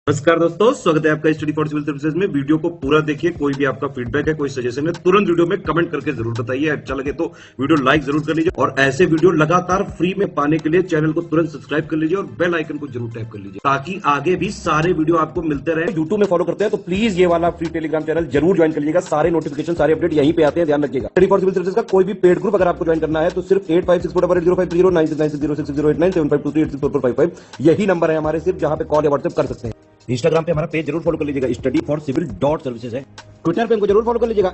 नमस्कार दोस्तों, स्वागत है आपका स्टडी फॉर सिविल सर्विसेज में। वीडियो को पूरा देखिए। कोई भी आपका फीडबैक है, कोई सजेशन है, तुरंत वीडियो में कमेंट करके जरूर बताइए। अच्छा लगे तो वीडियो लाइक जरूर कर लीजिए और ऐसे वीडियो लगातार फ्री में पाने के लिए चैनल को तुरंत सब्सक्राइब कर लीजिए और बेल आइकन को जरूर टैप कर लीजिए ताकि आगे भी सारे वीडियो आपको मिलते रहे। यूट्यूब में फॉलो करते हैं तो प्लीज ये वाला फ्री टेलीग्राम चैनल जरूर ज्वाइन कर लीजिएगा। सारे नोटिफिकेशन, सारे अपडेट यहीं पे आते हैं, ध्यान रखिएगा। स्टडी फॉर सिविल सर्विसेज का कोई भी पेड ग्रुप अगर आपको ज्वाइन करना है तो सिर्फ 8564805309696086089483864455 यही नंबर है हमारे, सिर्फ जहां पे कॉल या व्हाट्सएप कर सकते हैं। इंस्टाग्राम पे हमारा पेज जरूर फॉलो कर लीजिएगा, स्टडी फॉर सिविल .सर्विसेज है। ट्विटर पे हमको जरूर फॉलो कर लीजिएगा,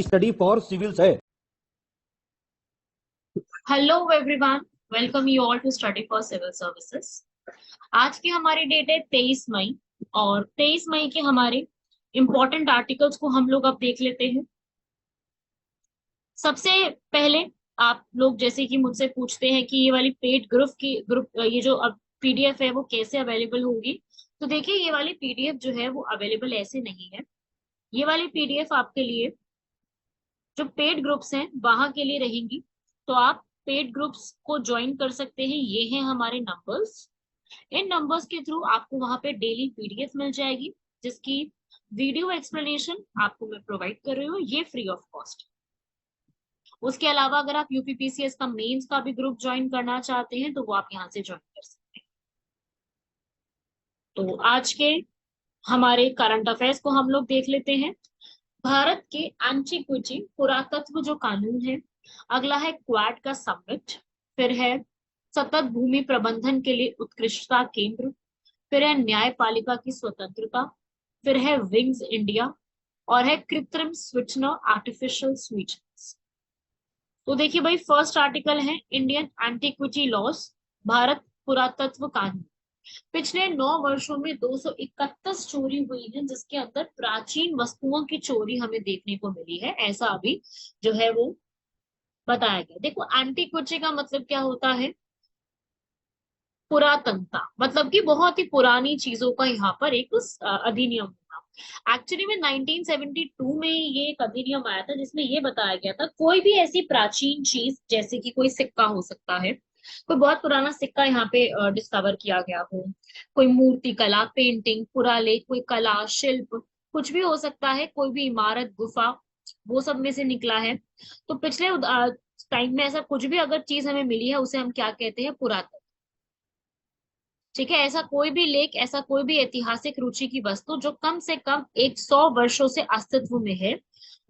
@स्टडी फॉर सिविल्स है। Hello everyone, welcome you all to study for civil services. आज की हमारी डेट है 23 मई और 23 मई के हमारे इंपॉर्टेंट आर्टिकल्स को हम लोग अब देख लेते हैं। सबसे पहले आप लोग जैसे कि मुझसे पूछते हैं कि ये वाली पेड ग्रुप ये जो अब पीडीएफ है वो कैसे अवेलेबल होगी। तो देखिए, ये वाली पीडीएफ जो है वो अवेलेबल ऐसे नहीं है। ये वाली पीडीएफ आपके लिए जो पेड ग्रुप्स हैं वहां के लिए रहेंगी। तो आप पेड ग्रुप्स को ज्वाइन कर सकते हैं। ये हैं हमारे नंबर्स। इन नंबर्स के थ्रू आपको वहां पे डेली पीडीएफ मिल जाएगी, जिसकी वीडियो एक्सप्लेनेशन आपको मैं प्रोवाइड कर रही हूँ, ये फ्री ऑफ कॉस्ट। उसके अलावा अगर आप यूपीपीसीएस का मेंस का भी ग्रुप ज्वाइन करना चाहते हैं तो वो आप यहाँ से ज्वाइन कर सकते हैं। तो आज के हमारे करंट अफेयर्स को हम लोग देख लेते हैं। भारत के एंटीक्विटी पुरातत्व जो कानून है, अगला है क्वाड का समिट, फिर है सतत भूमि प्रबंधन के लिए उत्कृष्टता केंद्र, फिर है न्यायपालिका की स्वतंत्रता, फिर है विंग्स इंडिया और है कृत्रिम स्वीटनर आर्टिफिशियल स्वीटनर्स। तो देखिए भाई, फर्स्ट आर्टिकल है इंडियन एंटीक्विटी लॉज, भारत पुरातत्व कानून। पिछले 9 वर्षों में 231 चोरी हुई है, जिसके अंदर प्राचीन वस्तुओं की चोरी हमें देखने को मिली है, ऐसा अभी जो है वो बताया गया। देखो, एंटीक्विटी का मतलब क्या होता है? पुरातनता, मतलब कि बहुत ही पुरानी चीजों का यहाँ पर एक अधिनियम होगा। एक्चुअली में 1972 में ये एक अधिनियम आया था जिसमें ये बताया गया था कोई भी ऐसी प्राचीन चीज, जैसे कि कोई सिक्का हो सकता है, कोई बहुत पुराना सिक्का यहाँ पे डिस्कवर किया गया हो, कोई मूर्ति कला, पेंटिंग, पुरालेख, कोई कला शिल्प, कुछ भी हो सकता है, कोई भी इमारत, गुफा, वो सब में से निकला है। तो पिछले टाइम में ऐसा कुछ भी अगर चीज हमें मिली है उसे हम क्या कहते हैं? पुरातन। ठीक है, ऐसा कोई भी लेख, ऐसा कोई भी ऐतिहासिक रुचि की वस्तु जो कम से कम 100 वर्षों से अस्तित्व में है,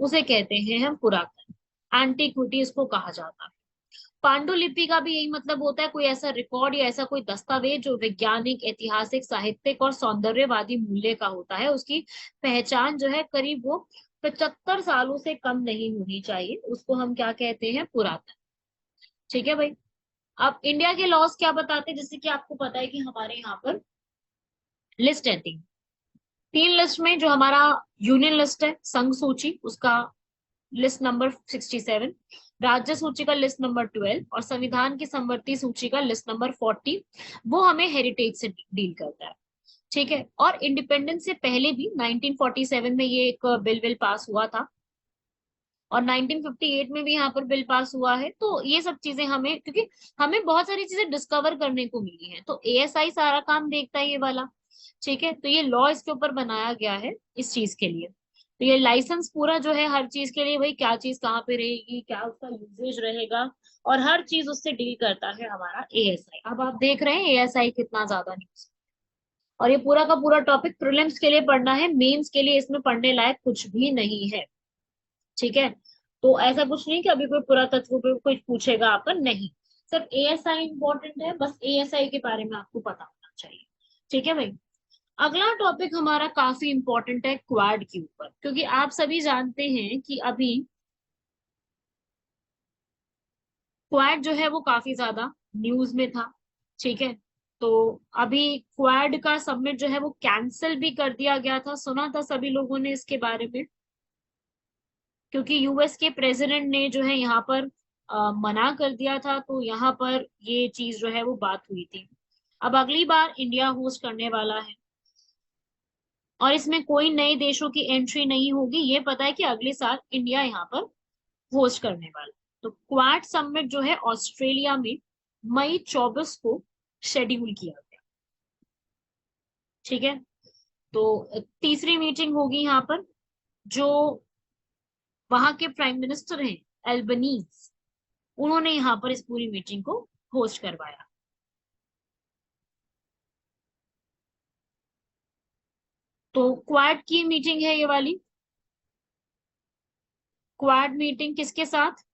उसे कहते हैं हम पुरातन। एंटीक्विटी इसको कहा जाता है। पांडुलिपि का भी यही मतलब होता है, कोई ऐसा रिकॉर्ड या ऐसा कोई दस्तावेज जो वैज्ञानिक, ऐतिहासिक, साहित्यिक और सौंदर्यवादी मूल्य का होता है। उसकी पहचान जो है करीब वो 75 सालों से कम नहीं होनी चाहिए, उसको हम क्या कहते हैं? पुरातन। ठीक है भाई। अब इंडिया के लॉज क्या बताते हैं? जैसे कि आपको पता है कि हमारे यहाँ पर लिस्ट है तीन लिस्ट में जो हमारा यूनियन लिस्ट है, संघ सूची, उसका लिस्ट नंबर 67, राज्य सूची का लिस्ट नंबर 12 और संविधान की संवृत्ति सूची का लिस्ट नंबर 40, वो हमें हेरिटेज से डील करता है। ठीक है, और इंडिपेंडेंस से पहले भी 1947 में ये एक बिल पास हुआ था और 1958 में भी यहाँ पर बिल पास हुआ है। तो ये सब चीजें हमें, क्योंकि हमें बहुत सारी चीजें डिस्कवर करने को मिली हैं, तो एएसआई सारा काम देखता है ये वाला। ठीक है, तो ये लॉ इसके ऊपर बनाया गया है इस चीज के लिए। तो ये लाइसेंस पूरा जो है हर चीज के लिए, भाई क्या चीज कहाँ पे रहेगी, क्या उसका यूजेज रहेगा, और हर चीज उससे डील करता है हमारा एएसआई। अब आप देख रहे हैं एएसआई कितना ज्यादा न्यूज, और ये पूरा का पूरा टॉपिक प्रीलिम्स के लिए पढ़ना है, मेंस के लिए इसमें पढ़ने लायक कुछ भी नहीं है। ठीक है, तो ऐसा कुछ नहीं कि अभी कोई पुरातत्व पे कुछ पूछेगा आपका, नहीं। सिर्फ एएसआई इंपॉर्टेंट है, बस एएसआई के बारे में आपको पता होना चाहिए। ठीक है भाई। अगला टॉपिक हमारा काफी इंपॉर्टेंट है क्वाड के ऊपर, क्योंकि आप सभी जानते हैं कि अभी क्वाड जो है वो काफी ज्यादा न्यूज में था। ठीक है, तो अभी क्वाड का समिट जो है वो कैंसिल भी कर दिया गया था, सुना था सभी लोगों ने इसके बारे में, क्योंकि यूएस के प्रेसिडेंट ने जो है यहाँ पर मना कर दिया था। तो यहाँ पर ये चीज जो है वो बात हुई थी। अब अगली बार इंडिया होस्ट करने वाला है और इसमें कोई नए देशों की एंट्री नहीं होगी। ये पता है कि अगले साल इंडिया यहाँ पर होस्ट करने वाला है। तो क्वाड समिट जो है ऑस्ट्रेलिया में मई 24 को शेड्यूल किया गया। ठीक है, तो तीसरी मीटिंग होगी यहाँ पर, जो वहां के प्राइम मिनिस्टर हैं एल्बनीज, उन्होंने यहाँ पर इस पूरी मीटिंग को होस्ट करवाया। तो क्वाड की मीटिंग है ये वाली। क्वाड मीटिंग किसके साथ?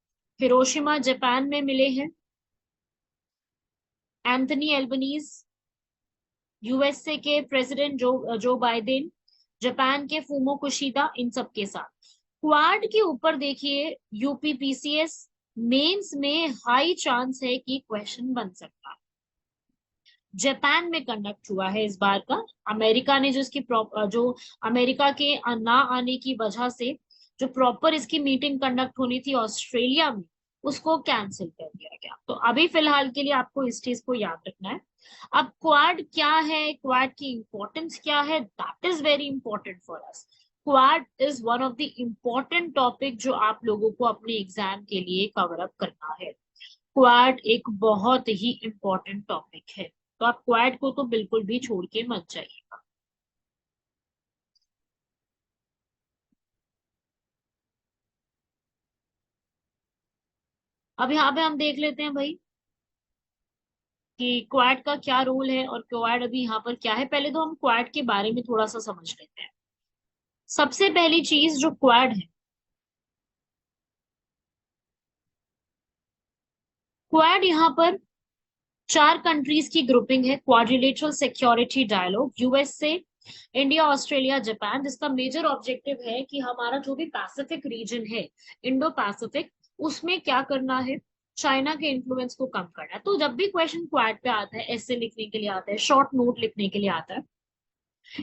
हिरोशिमा जापान में मिले हैं एंथनी एल्बनीज, यूएसए के प्रेसिडेंट जो बाइडेन, जापान के फूमो कुशिदा, इन सब के साथ। क्वाड के ऊपर देखिए यूपीपीसीएस मेंस में हाई चांस है कि क्वेश्चन बन सकता है। जापान में कंडक्ट हुआ है इस बार का। अमेरिका ने जो इसकी जो अमेरिका के ना आने की वजह से जो प्रॉपर इसकी मीटिंग कंडक्ट होनी थी ऑस्ट्रेलिया में, उसको कैंसिल कर दिया गया। तो अभी फिलहाल के लिए आपको इस चीज को याद रखना है। अब क्वाड क्या है, क्वाड की इंपॉर्टेंस क्या है, that is very important for us. Quad is one of the important topic जो आप लोगों को अपने एग्जाम के लिए कवर अप करना है। क्वाड एक बहुत ही इम्पोर्टेंट टॉपिक है, तो आप क्वाड को तो बिल्कुल भी छोड़ के मत जाइएगा। अब यहाँ पे हम देख लेते हैं भाई कि क्वाड का क्या रोल है और क्वाड अभी यहाँ पर क्या है। पहले तो हम क्वाड के बारे में थोड़ा सा समझ लेते हैं। सबसे पहली चीज जो क्वाड है, क्वाड यहाँ पर 4 कंट्रीज की ग्रुपिंग है। Quadrilateral security dialogue, USA, India, Australia, Japan, जिसका मेजर ऑब्जेक्टिव है कि हमारा जो भी पैसिफिक रीजन है, इंडो पैसिफिक, उसमें क्या करना है, चाइना के इन्फ्लुएंस को कम करना है। तो जब भी क्वेश्चन क्वाड पे आता है, ऐसे लिखने के लिए आता है, शॉर्ट नोट लिखने के लिए आता है,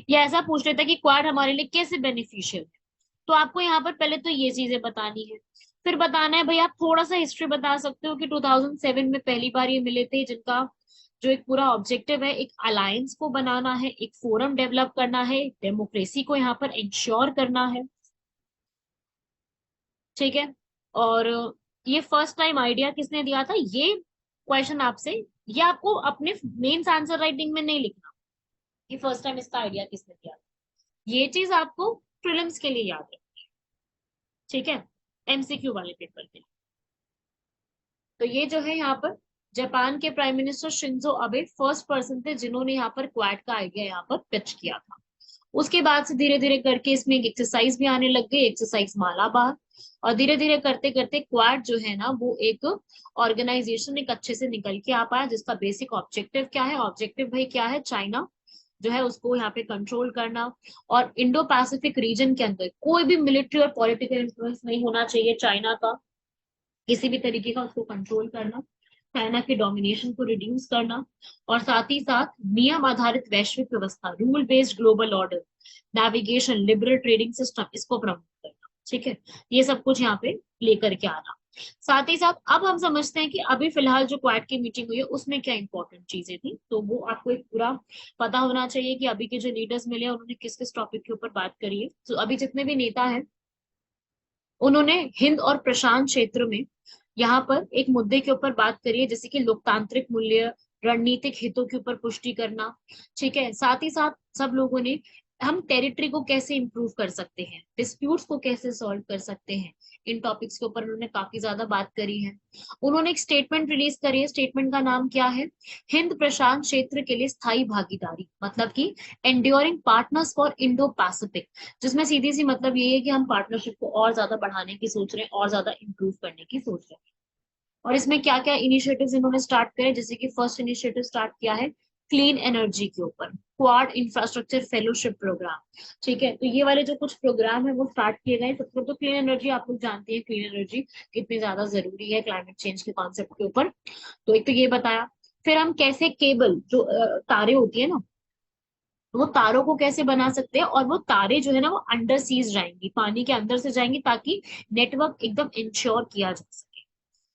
या ऐसा पूछ लेता है कि क्वाड हमारे लिए कैसे बेनिफिशियल है, तो आपको यहाँ पर पहले तो ये चीजें बतानी है। फिर बताना है भाई, आप थोड़ा सा हिस्ट्री बता सकते हो कि 2007 में पहली बार ये मिले थे, जिनका जो एक पूरा ऑब्जेक्टिव है, एक अलायंस को बनाना है, एक फोरम डेवलप करना है, डेमोक्रेसी को यहाँ पर इंश्योर करना है। ठीक है। और ये फर्स्ट टाइम आइडिया किसने दिया था, ये क्वेश्चन आपसे, ये आपको अपने मेंस आंसर राइटिंग में नहीं लिखना कि फर्स्ट टाइम इसका आइडिया किसने दिया था। ये चीज आपको प्रीलिम्स के लिए याद है। ठीक है, एमसीक्यू वाले पेपर के। तो ये जो है यहाँ पर जापान के prime minister Shinzo Abe first person थे जिन्होंने यहाँ पर क्वाड का आइडिया यहाँ पर पिच किया था। उसके बाद से धीरे धीरे करके इसमें एक एक्सरसाइज भी आने लग गई, एक्सरसाइज मालाबार। और धीरे धीरे करते करते क्वाड जो है ना, वो एक ऑर्गेनाइजेशन एक अच्छे से निकल के आ पाया, जिसका बेसिक ऑब्जेक्टिव क्या है, ऑब्जेक्टिव भाई क्या है, चाइना जो है उसको यहाँ पे कंट्रोल करना, और इंडो पैसिफिक रीजन के अंदर कोई भी मिलिट्री और पॉलिटिकल इंफ्लुएंस नहीं होना चाहिए चाइना का, किसी भी तरीके का, उसको कंट्रोल करना, चाइना के डोमिनेशन को रिड्यूस करना, और साथ ही साथ नियम आधारित वैश्विक व्यवस्था, rule based global order, navigation, liberal trading system, इसको प्रमोट करना। ठीक है, ये सब कुछ यहाँ पे लेकर के आना। साथ ही साथ अब हम समझते हैं कि अभी फिलहाल जो क्वाड की मीटिंग हुई है उसमें क्या इंपॉर्टेंट चीजें थी, तो वो आपको एक पूरा पता होना चाहिए कि अभी के जो लीडर्स मिले उन्होंने किस किस टॉपिक के ऊपर बात करी है। तो अभी जितने भी नेता हैं, उन्होंने हिंद और प्रशांत क्षेत्र में यहाँ पर एक मुद्दे के ऊपर बात करी है, जैसे कि लोकतांत्रिक मूल्य, रणनीतिक हितों के ऊपर पुष्टि करना। ठीक है, साथ ही साथ सब लोगों ने हम टेरिटरी को कैसे इंप्रूव कर सकते हैं, डिस्प्यूट्स को कैसे सॉल्व कर सकते हैं, इन टॉपिक्स के ऊपर उन्होंने काफी ज्यादा बात करी है। उन्होंने एक स्टेटमेंट रिलीज करी है, स्टेटमेंट का नाम क्या है, हिंद प्रशांत क्षेत्र के लिए स्थायी भागीदारी, मतलब कि enduring partners for Indo Pacific, जिसमें सीधी सी मतलब ये है कि हम पार्टनरशिप को और ज्यादा बढ़ाने की सोच रहे हैं, और ज्यादा इंप्रूव करने की सोच रहे हैं। और इसमें क्या क्या इनिशिएटिव्स इन्होंने स्टार्ट करे, जैसे कि फर्स्ट इनिशिएटिव स्टार्ट किया है क्लीन एनर्जी के ऊपर, क्वाड इंफ्रास्ट्रक्चर फेलोशिप प्रोग्राम। ठीक है, तो ये वाले जो कुछ प्रोग्राम है वो स्टार्ट किए गए। सबसे तो क्लीन एनर्जी, आप लोग जानते हैं क्लीन एनर्जी कितनी ज्यादा जरूरी है क्लाइमेट चेंज के कॉन्सेप्ट के ऊपर, तो एक तो ये बताया। फिर हम कैसे केबल जो तारे होती है ना, वो तारों को कैसे बना सकते हैं, और वो तारे जो है ना वो अंडर सीज जाएंगी, पानी के अंदर से जाएंगी, ताकि नेटवर्क एकदम इंश्योर किया जा सके।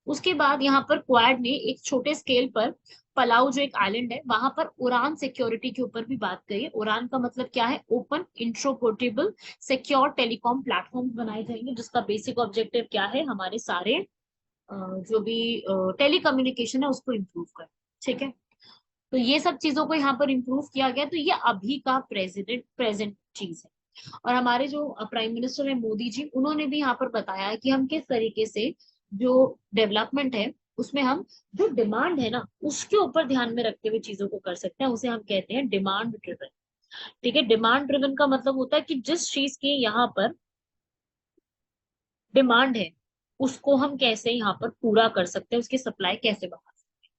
उसके बाद यहाँ पर क्वाड ने एक छोटे स्केल पर पलाऊ जो एक आइलैंड है वहां पर उड़ान सिक्योरिटी के ऊपर भी बात करी है। उड़ान का मतलब क्या है, ओपन इंट्रोपोर्टेबल सिक्योर टेलीकॉम प्लेटफॉर्म बनाए जाएंगे, जिसका बेसिक ऑब्जेक्टिव क्या है, हमारे सारे जो भी टेलीकम्युनिकेशन है उसको इम्प्रूव करना। ठीक है, तो ये सब चीजों को यहाँ पर इम्प्रूव किया गया। तो ये अभी का प्रेजेंट चीज है। और हमारे जो प्राइम मिनिस्टर है मोदी जी, उन्होंने भी यहाँ पर बताया है कि हम किस तरीके से जो डेवलपमेंट है उसमें हम जो डिमांड है ना उसके ऊपर ध्यान में रखते हुए चीजों को कर सकते हैं। उसे हम कहते हैं डिमांड ड्रिवन। ठीक है, डिमांड ड्रिवन का मतलब होता है कि जिस चीज की यहाँ पर डिमांड है उसको हम कैसे यहाँ पर पूरा कर सकते हैं, उसकी सप्लाई कैसे बढ़ा सकते हैं।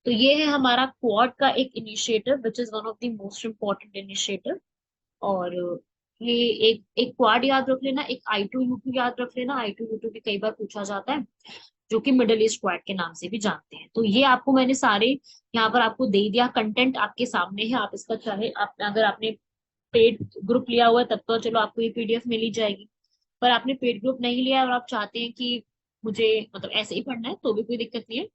तो ये है हमारा क्वाड का एक initiative which is one of the most important initiative. और ये एक एक क्वाड याद रख लेना, एक I2U2 याद रख लेना। I2U2 भी कई बार पूछा जाता है, जो कि मिडिल ईस्ट क्वाड के नाम से भी जानते हैं। तो ये आपको मैंने सारे यहाँ पर आपको दे दिया, कंटेंट आपके सामने है। आप इसका चाहे आप अगर आपने पेड ग्रुप लिया हुआ है तब तो चलो आपको ये PDF मिल ही जाएगी। पर आपने पेड ग्रुप नहीं लिया और आप चाहते हैं कि मुझे मतलब ऐसे ही पढ़ना है तो भी कोई दिक्कत नहीं है।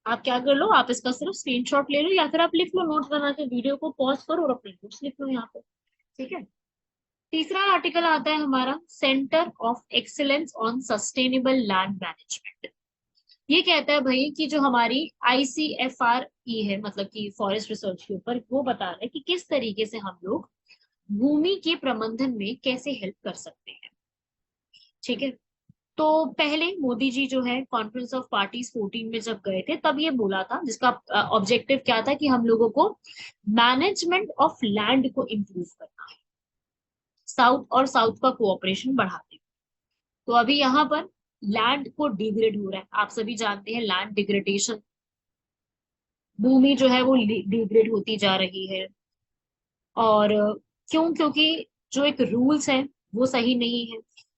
आप क्या कर लो, आप इसका सिर्फ स्क्रीनशॉट ले लो या फिर आप लिख लो, नोट्स बना के वीडियो को पॉज करो और अपने नोट्स लिख लो यहाँ पे। ठीक है। तीसरा आर्टिकल आता है हमारा centre of excellence on sustainable land management. ये कहता है भाई कि जो हमारी ICFRE है, मतलब कि फॉरेस्ट रिसर्च के ऊपर, वो बता रहा है कि किस तरीके से हम लोग भूमि के प्रबंधन में कैसे हेल्प कर सकते हैं। ठीक है। तो पहले मोदी जी जो है कॉन्फ्रेंस ऑफ पार्टीज 14 में जब गए थे तब ये बोला था, जिसका ऑब्जेक्टिव क्या था कि हम लोगों को मैनेजमेंट ऑफ लैंड को इम्प्रूव करना है, साउथ और साउथ का कोऑपरेशन बढ़ाते हैं। तो अभी यहाँ पर लैंड को डिग्रेड हो रहा है, आप सभी जानते हैं लैंड डिग्रेडेशन, भूमि जो है वो डिग्रेड होती जा रही है। और क्यों? क्योंकि जो एक रूल्स है वो सही नहीं है,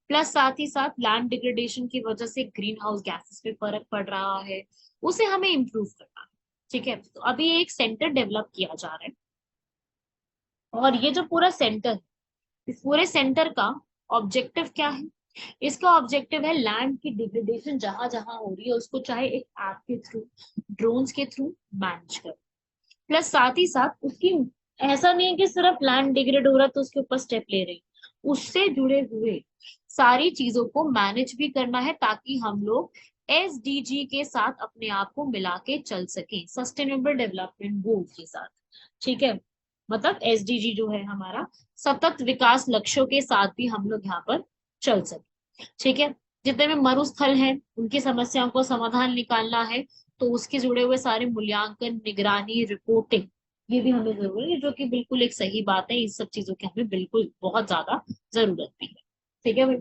प्लस साथ ही साथ लैंड डिग्रेडेशन की वजह से ग्रीन हाउस गैसेस पे फर्क पड़ रहा है, उसे हमें इम्प्रूव करना है। ठीक है। तो अभी एक सेंटर डेवलप किया जा रहा है और ये जो पूरा सेंटर, इस पूरे सेंटर का ऑब्जेक्टिव क्या है? इसका ऑब्जेक्टिव है लैंड की डिग्रेडेशन जहां जहां हो रही है उसको चाहे एक ऐप के थ्रू, ड्रोन्स के थ्रू मैनेज करो। प्लस साथ ही साथ उसकी, ऐसा नहीं है कि सिर्फ लैंड डिग्रेड हो रहा है तो उसके ऊपर स्टेप ले रहे हैं, उससे जुड़े हुए सारी चीजों को मैनेज भी करना है ताकि हम लोग SDG के साथ अपने आप को मिला के चल सकें, सस्टेनेबल डेवलपमेंट गोल के साथ। ठीक है। मतलब SDG जो है हमारा सतत विकास लक्ष्यों के साथ भी हम लोग यहाँ पर चल सके। ठीक है। जितने भी मरुस्थल हैं उनकी समस्याओं को समाधान निकालना है, तो उसके जुड़े हुए सारे मूल्यांकन, निगरानी, रिपोर्टिंग, ये भी हमें जरूरी है, जो कि बिल्कुल एक सही बात है। इस सब चीजों की हमें बिल्कुल बहुत ज्यादा जरूरत भी है। ठीक है भाई।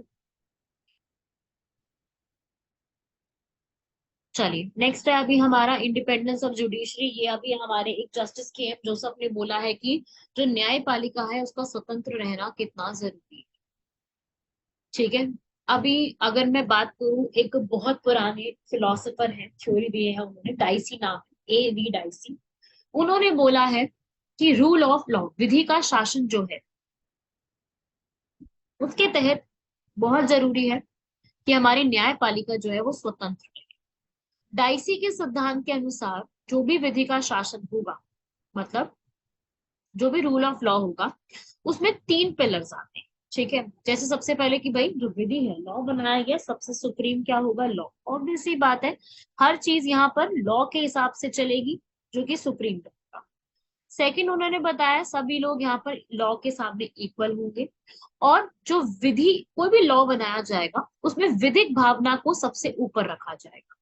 चलिए नेक्स्ट है अभी हमारा इंडिपेंडेंस ऑफ जुडिशरी। ये अभी हमारे एक जस्टिस के एम जोसेफ ने बोला है कि जो न्यायपालिका है उसका स्वतंत्र रहना कितना जरूरी है। ठीक है। अभी अगर मैं बात करूं, एक बहुत पुराने फिलोसोफर हैं, थ्योरी दिए है उन्होंने, डाइसी नाम है, A V डाइसी। उन्होंने बोला है कि रूल ऑफ लॉ, विधि का शासन जो है उसके तहत बहुत जरूरी है कि हमारी न्यायपालिका जो है वो स्वतंत्र है। डाइसी के सिद्धांत के अनुसार जो भी विधि का शासन होगा, मतलब जो भी रूल ऑफ लॉ होगा, उसमें 3 पिलर्स आते हैं। ठीक है। जैसे सबसे पहले कि भाई जो विधि है, लॉ बनाया गया, सबसे सुप्रीम क्या होगा? लॉ। ऑब्वियस सी बात है, हर चीज यहाँ पर लॉ के हिसाब से चलेगी, जो कि सुप्रीम रहेगा। सेकंड, उन्होंने बताया सभी लोग यहाँ पर लॉ के सामने इक्वल होंगे, और जो विधि, कोई भी लॉ बनाया जाएगा उसमें विधिक भावना को सबसे ऊपर रखा जाएगा।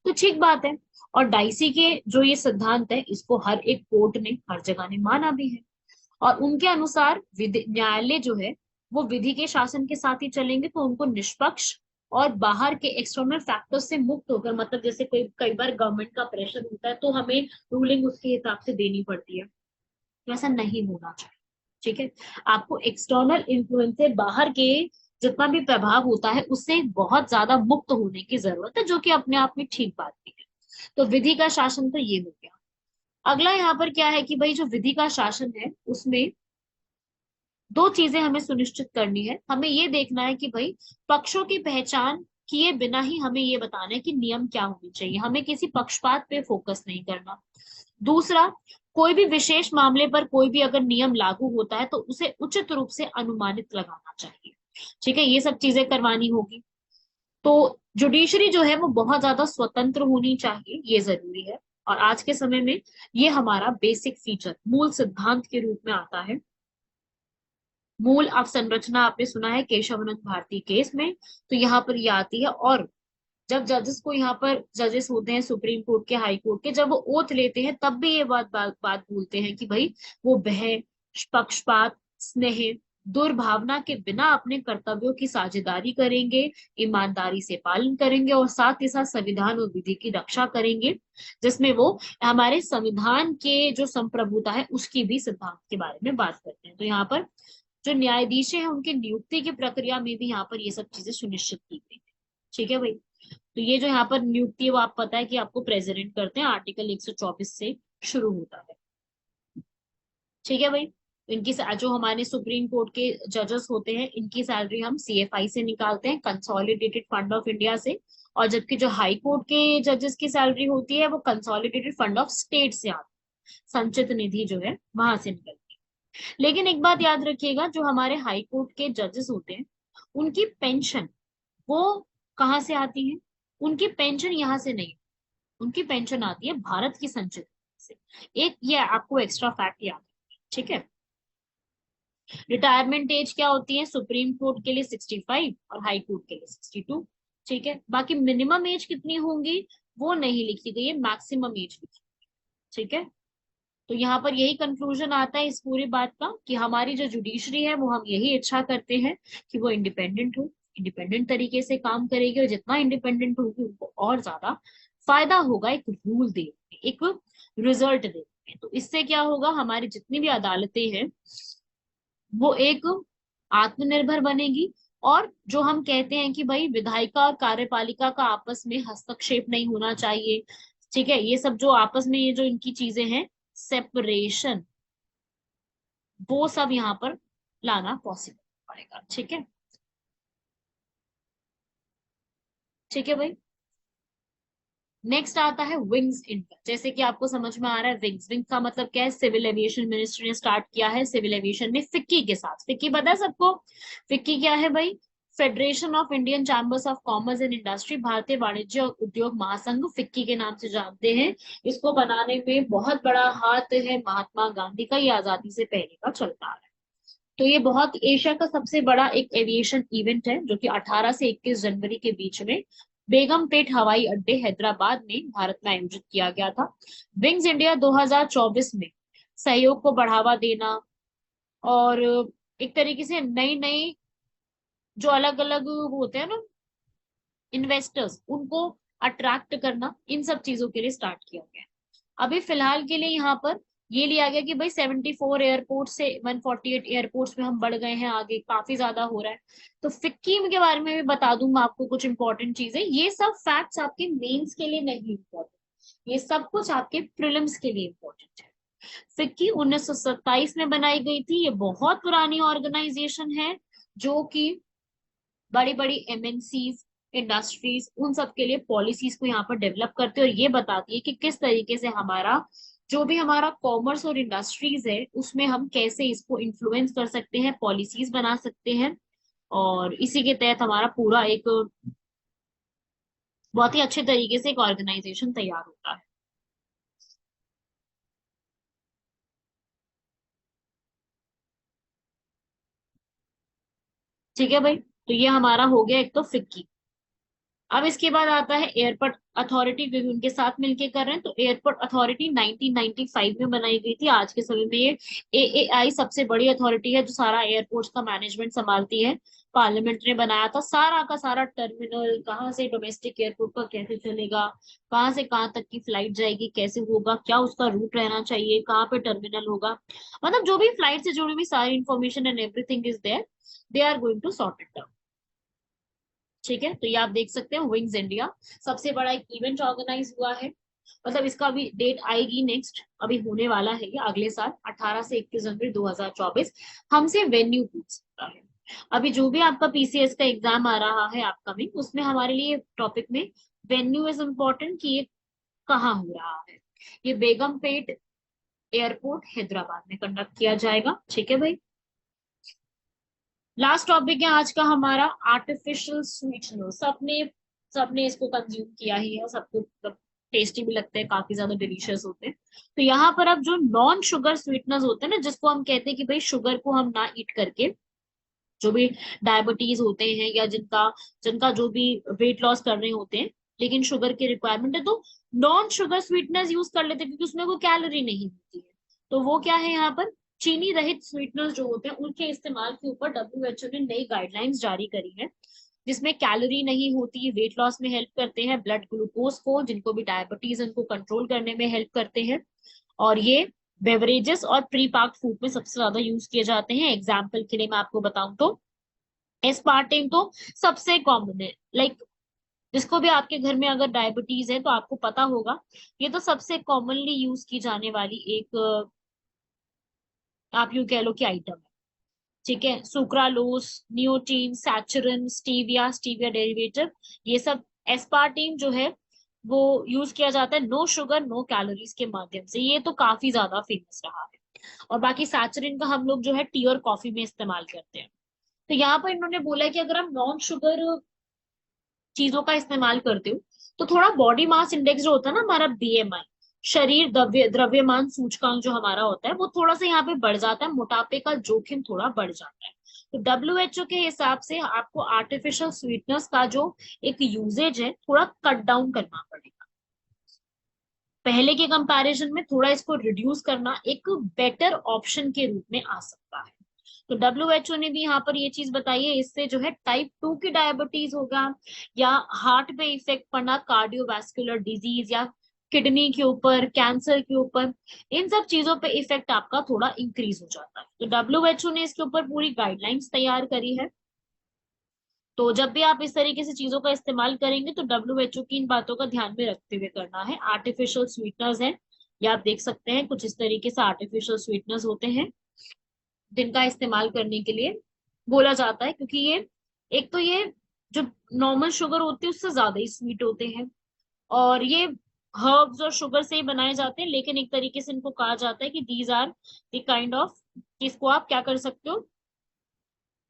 तो ठीक बात है। और डाइसी के जो ये सिद्धांत है इसको हर एक कोर्ट ने, हर जगह ने माना भी है। और उनके अनुसार न्यायालय जो है वो विधि के शासन के साथ ही चलेंगे, तो उनको निष्पक्ष और बाहर के एक्सटर्नल फैक्टर्स से मुक्त होकर, मतलब जैसे कोई कई बार गवर्नमेंट का प्रेशर होता है तो हमें रूलिंग उसके हिसाब से देनी पड़ती है, तो ऐसा नहीं होना चाहिए। ठीक है। आपको एक्सटर्नल इन्फ्लुएंस से, बाहर के जितना भी प्रभाव होता है उससे बहुत ज्यादा मुक्त होने की जरूरत है, जो कि अपने आप में ठीक बात भी है। तो विधि का शासन तो ये हो गया। अगला यहाँ पर क्या है कि भाई जो विधि का शासन है उसमें 2 चीजें हमें सुनिश्चित करनी है। हमें ये देखना है कि भाई पक्षों की पहचान किए बिना ही हमें ये बताना है कि नियम क्या होने चाहिए, हमें किसी पक्षपात पे फोकस नहीं करना। दूसरा, कोई भी विशेष मामले पर कोई भी अगर नियम लागू होता है तो उसे उचित रूप से अनुमानित लगाना चाहिए। ठीक है। ये सब चीजें करवानी होगी। तो जुडिशरी जो है वो बहुत ज्यादा स्वतंत्र होनी चाहिए, ये जरूरी है। और आज के समय में ये हमारा बेसिक फीचर मूल सिद्धांत के रूप में आता है। मूल अवसंरचना आपने सुना है केशवानंद भारती केस में, तो यहाँ पर ये आती है। और जब जजेस को यहाँ पर जजेस होते हैं सुप्रीम कोर्ट के, हाई कोर्ट के, जब वो ओथ लेते हैं तब भी ये बात बोलते हैं कि भाई वो भय, पक्षपात, स्नेह, दुर्भावना के बिना अपने कर्तव्यों की साझेदारी करेंगे, ईमानदारी से पालन करेंगे और साथ ही साथ संविधान और विधि की रक्षा करेंगे, जिसमें वो हमारे संविधान के जो संप्रभुता है उसकी भी सिद्धांत के बारे में बात करते हैं। तो यहाँ पर जो न्यायाधीश हैं उनकी नियुक्ति की प्रक्रिया में भी यहाँ पर ये सब चीजें सुनिश्चित की गई है। ठीक है भाई। तो ये जो यहाँ पर नियुक्ति है वो आप पता है कि आपको प्रेसिडेंट करते हैं, आर्टिकल 124 से शुरू होता है। ठीक है भाई। इनकी जो हमारे सुप्रीम कोर्ट के जजेस होते हैं इनकी सैलरी हम सीएफआई से निकालते हैं, कंसोलिडेटेड फंड ऑफ इंडिया से। और जबकि जो हाई कोर्ट के जजेस की सैलरी होती है वो कंसोलिडेटेड फंड ऑफ स्टेट से आती है, संचित निधि जो है वहां से निकलती है। लेकिन एक बात याद रखिएगा, जो हमारे हाई कोर्ट के जजेस होते हैं उनकी पेंशन वो कहाँ से आती है? उनकी पेंशन यहाँ से नहीं, उनकी पेंशन आती है भारत की संचित से। एक ये आपको एक्स्ट्रा फैक्ट याद है। ठीक है। रिटायरमेंट एज क्या होती है? सुप्रीम कोर्ट के लिए 65 और हाई कोर्ट के लिए 62। ठीक है। बाकी मिनिमम एज कितनी होंगी वो नहीं लिखी गई है, मैक्सिमम एज लिखी। ठीक है। तो यहाँ पर यही कंक्लूजन आता है इस पूरी बात का कि हमारी जो जुडिशरी है वो हम यही इच्छा करते हैं कि वो इंडिपेंडेंट हो, इंडिपेंडेंट तरीके से काम करेगी, और जितना इंडिपेंडेंट होगी उनको और ज्यादा फायदा होगा एक रूल देने में, एक रिजल्ट देने में। तो इससे क्या होगा, हमारी जितनी भी अदालतें हैं वो एक आत्मनिर्भर बनेगी। और जो हम कहते हैं कि भाई विधायिका और कार्यपालिका का आपस में हस्तक्षेप नहीं होना चाहिए, ठीक है, ये सब जो आपस में ये जो इनकी चीजें हैं सेपरेशन, वो सब यहाँ पर लाना पॉसिबल पड़ेगा। ठीक है। ठीक है भाई। नेक्स्ट आता है विंग्स इंडिया। जैसे कि आपको समझ में आ रहा है विंग्स, विंग्स का मतलब क्या है? सिविल एविएशन मिनिस्ट्री ने स्टार्ट किया है सिविल एविएशन में फिक्की के साथ। फिक्की पता है सबको? फिक्की क्या है भाई? Federation of Indian chambers of commerce and industry, भारतीय वाणिज्य और उद्योग महासंघ, फिक्की के नाम से जानते हैं। इसको बनाने में बहुत बड़ा हाथ है महात्मा गांधी का, ये आजादी से पहले का चलता है। तो ये बहुत एशिया का सबसे बड़ा एक एविएशन इवेंट है जो कि 18 से 21 जनवरी के बीच में बेगमपेट हवाई अड्डे हैदराबाद में भारत में आयोजित किया गया था। विंग्स इंडिया 2024 में सहयोग को बढ़ावा देना और एक तरीके से नई नई जो अलग अलग होते हैं ना इन्वेस्टर्स, उनको अट्रैक्ट करना, इन सब चीजों के लिए स्टार्ट किया गया। अभी फिलहाल के लिए यहाँ पर ये लिया गया कि भाई 74 एयरपोर्ट से 148 एयरपोर्ट्स में हम बढ़ गए हैं, आगे काफी ज्यादा हो रहा है। तो फिक्की के बारे में भी बता दूं मैं आपको कुछ इंपॉर्टेंट चीजें। ये सब फैक्ट्स आपके मेंस के लिए नहीं इंपॉर्टेंट, ये सब कुछ आपके प्रीलिम्स के लिए इंपॉर्टेंट है। फिक्की 1927 में बनाई गई थी। ये बहुत पुरानी ऑर्गेनाइजेशन है जो कि बड़ी बड़ी एमएनसीज, इंडस्ट्रीज, उन सब के लिए पॉलिसीज को यहाँ पर डेवलप करते हैं और ये बताती है कि किस तरीके से हमारा जो भी हमारा कॉमर्स और इंडस्ट्रीज है उसमें हम कैसे इसको इन्फ्लुएंस कर सकते हैं, पॉलिसीज बना सकते हैं। और इसी के तहत हमारा पूरा एक बहुत ही अच्छे तरीके से एक ऑर्गेनाइजेशन तैयार होता है। ठीक है भाई। तो ये हमारा हो गया एक तो फिक्की। अब इसके बाद आता है एयरपोर्ट अथॉरिटी, क्योंकि उनके साथ मिलके कर रहे हैं। तो एयरपोर्ट अथॉरिटी 1995 में बनाई गई थी। आज के समय में ये एएआई सबसे बड़ी अथॉरिटी है जो सारा एयरपोर्ट्स का मैनेजमेंट संभालती है। पार्लियामेंट ने बनाया था सारा का सारा टर्मिनल, कहाँ से डोमेस्टिक एयरपोर्ट का कैसे चलेगा, कहाँ से कहाँ तक की फ्लाइट जाएगी, कैसे होगा, क्या उसका रूट रहना चाहिए, कहाँ पे टर्मिनल होगा, मतलब जो भी फ्लाइट से जुड़ी हुई सारी information and everything is there, they are going to sort it out. ठीक है। तो ये आप देख सकते हैं विंग्स इंडिया सबसे बड़ा एक इवेंट ऑर्गेनाइज हुआ है। मतलब इसका भी डेट आएगी नेक्स्ट, अभी होने वाला है ये अगले साल 18 से 21 जनवरी 2024। हमसे वेन्यू पूछ सकता है। अभी जो भी आपका पीसीएस का एग्जाम आ रहा है अपकमिंग, उसमें हमारे लिए टॉपिक में वेन्यू इज इम्पोर्टेंट कि ये कहाँ हो रहा है। ये बेगमपेट एयरपोर्ट हैदराबाद में कंडक्ट किया जाएगा। ठीक है भाई। लास्ट टॉपिक है आज का हमारा आर्टिफिशियल स्वीटनर। सबने सबने इसको कंज्यूम किया ही है, सबको टेस्टी भी लगते हैं, काफी ज्यादा डिलीशियस होते हैं। तो यहाँ पर अब जो नॉन शुगर स्वीटनर्स होते हैं ना, जिसको हम कहते हैं कि भाई शुगर को हम ना ईट करके, जो भी डायबिटीज होते हैं या जिनका जिनका जो भी वेट लॉस कर रहे होते हैं लेकिन शुगर की रिक्वायरमेंट है, तो नॉन शुगर स्वीटनर्स यूज कर लेते हैं क्योंकि उसमें कोई कैलोरी नहीं होती है। तो वो क्या है यहाँ पर, चीनी रहित स्वीटनर्स जो होते हैं उनके इस्तेमाल के ऊपर डब्ल्यूएचओ ने नई गाइडलाइंस जारी करी है, जिसमें कैलोरी नहीं होती, वेट लॉस में हेल्प करते हैं, ब्लड ग्लूकोज को, जिनको भी डायबिटीज उनको कंट्रोल करने में हेल्प करते हैं। और ये बेवरेजेस और प्री पाक्ड फूड में सबसे ज्यादा यूज किए जाते हैं। एग्जाम्पल के लिए मैं आपको बताऊं तो एस्पार्टेम तो सबसे कॉमन है, लाइक जिसको भी आपके घर में अगर डायबिटीज है तो आपको पता होगा, ये तो सबसे कॉमनली यूज की जाने वाली एक आप यूं कह लो कि आइटम है। ठीक है, सुक्रालोस, नियोटीन, सैचुरिन, स्टीविया, स्टीविया डेरिवेटिव, ये सब एस्पार्टेम जो है वो यूज किया जाता है नो शुगर नो कैलोरीज के माध्यम से। ये तो काफी ज्यादा फेमस रहा है। और बाकी सैचुरिन का हम लोग जो है टी और कॉफी में इस्तेमाल करते हैं। तो यहाँ पर इन्होंने बोला है कि अगर हम नॉन शुगर चीजों का इस्तेमाल करते हो तो थोड़ा बॉडी मास इंडेक्स जो होता है ना हमारा बीएमआई, शरीर द्रव्यमान सूचकांक जो हमारा होता है वो थोड़ा सा यहाँ पे बढ़ जाता है, मोटापे का जोखिम थोड़ा बढ़ जाता है। तो डब्ल्यूएचओ के हिसाब से आपको आर्टिफिशियल स्वीटनेस का जो एक यूजेज है थोड़ा कट डाउन करना पड़ेगा। पहले के कंपैरिजन में थोड़ा इसको रिड्यूस करना एक बेटर ऑप्शन के रूप में आ सकता है। तो डब्ल्यूएचओ ने भी यहाँ पर ये चीज बताई है, इससे जो है टाइप 2 की डायबिटीज होगा या हार्ट पे इफेक्ट पड़ना, कार्डियोवैस्कुलर डिजीज या किडनी के ऊपर, कैंसर के ऊपर, इन सब चीजों पे इफेक्ट आपका थोड़ा इंक्रीज हो जाता है। तो डब्ल्यूएचओ ने इसके ऊपर पूरी गाइडलाइंस तैयार करी है। तो जब भी आप इस तरीके से चीजों का इस्तेमाल करेंगे तो डब्ल्यूएचओ की इन बातों का ध्यान में रखते हुए करना है। आर्टिफिशियल स्वीटनर्स हैं, या आप देख सकते हैं कुछ इस तरीके से आर्टिफिशियल स्वीटनर्स होते हैं जिनका इस्तेमाल करने के लिए बोला जाता है, क्योंकि ये एक तो ये जो नॉर्मल शुगर होती है उससे ज्यादा ही स्वीट होते हैं, और ये हर्ब्स और शुगर से ही बनाए जाते हैं, लेकिन एक तरीके से इनको कहा जाता है कि these are the kind of, इसको आप क्या कर सकते हो,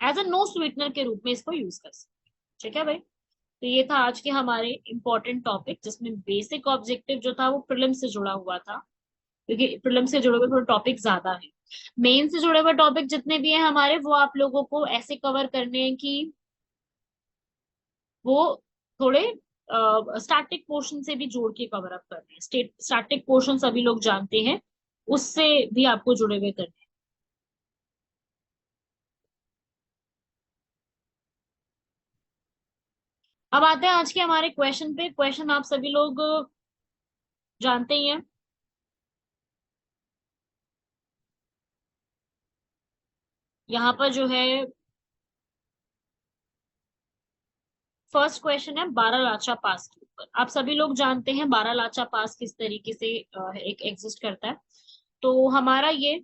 एज अ नो स्वीटनर के रूप में इसको यूज कर सकते हो। ठीक है भाई, तो ये था आज के हमारे इंपॉर्टेंट टॉपिक, जिसमें बेसिक ऑब्जेक्टिव जो था वो प्रीलिम से जुड़ा हुआ था, क्योंकि प्रीलिम से जुड़े हुए थोड़े टॉपिक ज्यादा है। मेन से जुड़े हुए टॉपिक जितने भी हैं हमारे, वो आप लोगों को ऐसे कवर करने हैं कि वो थोड़े स्टैटिक पोर्शन से भी जोड़ के कवर अप करने हैं। स्टैटिक पोर्शन सभी लोग जानते हैं, उससे भी आपको जुड़े हुए करने हैं। अब आते हैं आज के हमारे क्वेश्चन पे। क्वेश्चन आप सभी लोग जानते ही हैं। यहाँ पर जो है फर्स्ट क्वेश्चन है बारह लाचा पास के ऊपर। आप सभी लोग जानते हैं बारह लाचा पास किस तरीके से एक एग्जिस्ट करता है। तो हमारा ये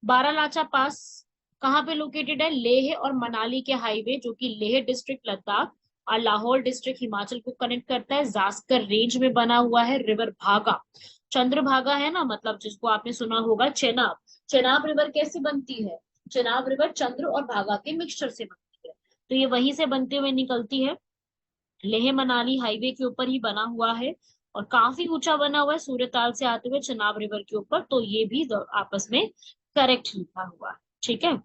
बारह लाचा पास कहाँ पे लोकेटेड है, लेह और मनाली के हाईवे, जो कि लेह डिस्ट्रिक्ट लद्दाख और लाहौल डिस्ट्रिक्ट हिमाचल को कनेक्ट करता है। जास्कर रेंज में बना हुआ है। रिवर भागा, चंद्रभागा है ना, मतलब जिसको आपने सुना होगा चेनाब। चेनाब रिवर कैसे बनती है, चेनाब रिवर चंद्र और भागा के मिक्सचर से बनती है, तो ये वहीं से बनते हुए निकलती है। लेह मनाली हाईवे के ऊपर ही बना हुआ है और काफी ऊंचा बना हुआ है सूर्यताल से आते हुए चनाब रिवर के ऊपर। तो ये भी आपस में करेक्ट लिखा हुआ है। ठीक है,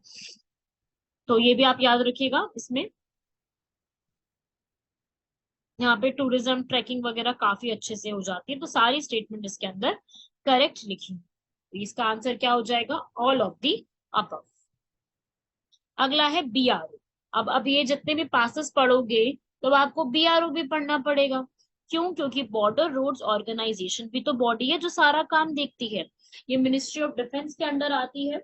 तो ये भी आप याद रखिएगा। इसमें यहाँ पे टूरिज्म ट्रैकिंग वगैरह काफी अच्छे से हो जाती है, तो सारी स्टेटमेंट इसके अंदर करेक्ट लिखी। तो इसका आंसर क्या हो जाएगा, ऑल ऑफ दी अबव। अगला है बीआरओ। अब ये जितने भी पासेस पढ़ोगे तो आपको बीआरओ भी पढ़ना पड़ेगा। क्यों, क्योंकि बॉर्डर रोड्स ऑर्गेनाइजेशन भी तो बॉडी है जो सारा काम देखती है। ये मिनिस्ट्री ऑफ डिफेंस के अंडर आती है।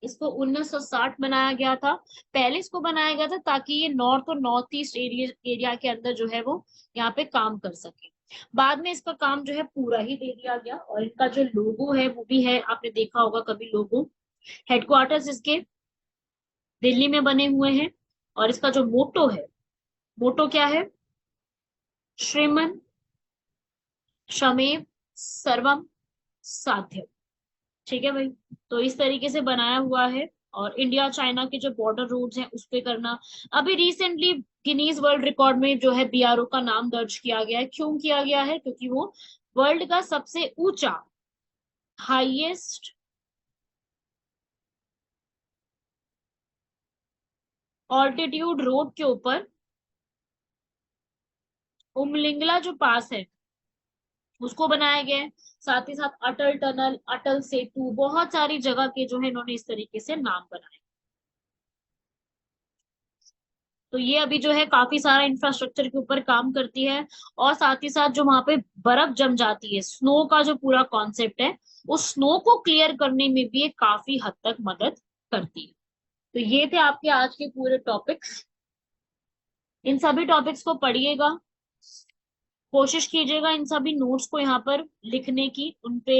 इसको 1960 बनाया गया था। पहले इसको बनाया गया था ताकि ये नॉर्थ और नॉर्थ ईस्ट एरिया के अंदर जो है वो यहाँ पे काम कर सके। बाद में इसका काम जो है पूरा ही दे दिया गया, और इनका जो लोगो है वो भी है, आपने देखा होगा कभी लोगो। हेडक्वार्टर्स इसके दिल्ली में बने हुए हैं, और इसका जो मोटो है, मोटो क्या है, श्रीमन शमेव सर्वम साध्यम। ठीक है भाई, तो इस तरीके से बनाया हुआ है। और इंडिया चाइना के जो बॉर्डर रोड्स हैं उस पे करना। अभी रिसेंटली गिनीज वर्ल्ड रिकॉर्ड में जो है बीआरओ का नाम दर्ज किया गया है। क्यों किया गया है? क्योंकि वो वर्ल्ड का सबसे ऊंचा, हाईएस्ट ऑल्टीट्यूड रोड के ऊपर उमलिंगला जो पास है उसको बनाया गया है। साथ ही साथ अटल टनल, अटल सेतु, बहुत सारी जगह के जो है इन्होंने इस तरीके से नाम बनाए। तो ये अभी जो है काफी सारा इंफ्रास्ट्रक्चर के ऊपर काम करती है। और साथ ही साथ जो वहां पे बर्फ जम जाती है, स्नो का जो पूरा कॉन्सेप्ट है, उस स्नो को क्लियर करने में भी ये काफी हद तक मदद करती है। तो ये थे आपके आज के पूरे टॉपिक्स। इन सभी टॉपिक्स को पढ़िएगा, कोशिश कीजिएगा इन सभी नोट्स को यहाँ पर लिखने की, उनपे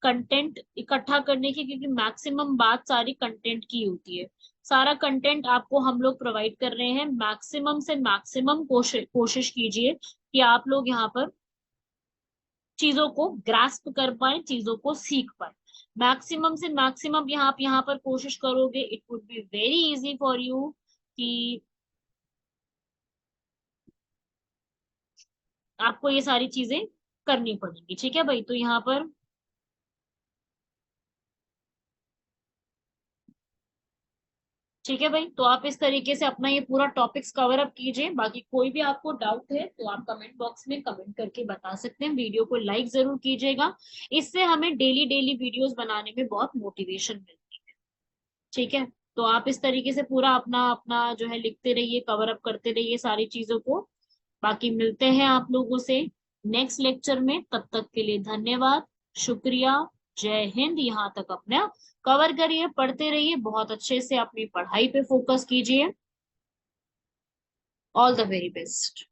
कंटेंट इकट्ठा करने की, क्योंकि मैक्सिमम बात सारी कंटेंट की होती है। सारा कंटेंट आपको हम लोग प्रोवाइड कर रहे हैं। मैक्सिमम से मैक्सिमम कोशिश कीजिए कि आप लोग यहाँ पर चीजों को ग्रास्प कर पाए, चीजों को सीख पाए। मैक्सिमम से मैक्सिमम यहाँ आप यहाँ पर कोशिश करोगे, it would be very easy for you कि आपको ये सारी चीजें करनी पड़ेंगी। ठीक है भाई? तो यहाँ पर ठीक है भाई, तो आप इस तरीके से अपना ये पूरा टॉपिक्स कवर अप कीजिए। बाकी कोई भी आपको डाउट है तो आप कमेंट बॉक्स में कमेंट करके बता सकते हैं। वीडियो को लाइक जरूर कीजिएगा, इससे हमें डेली डेली वीडियोस बनाने में बहुत मोटिवेशन मिलती है। ठीक है? तो आप इस तरीके से पूरा अपना अपना जो है लिखते रहिए, कवर अप करते रहिए सारी चीजों को। बाकी मिलते हैं आप लोगों से नेक्स्ट लेक्चर में। तब तक के लिए धन्यवाद, शुक्रिया, जय हिंद। यहाँ तक अपना कवर करिए, पढ़ते रहिए, बहुत अच्छे से अपनी पढ़ाई पे फोकस कीजिए। All the very best.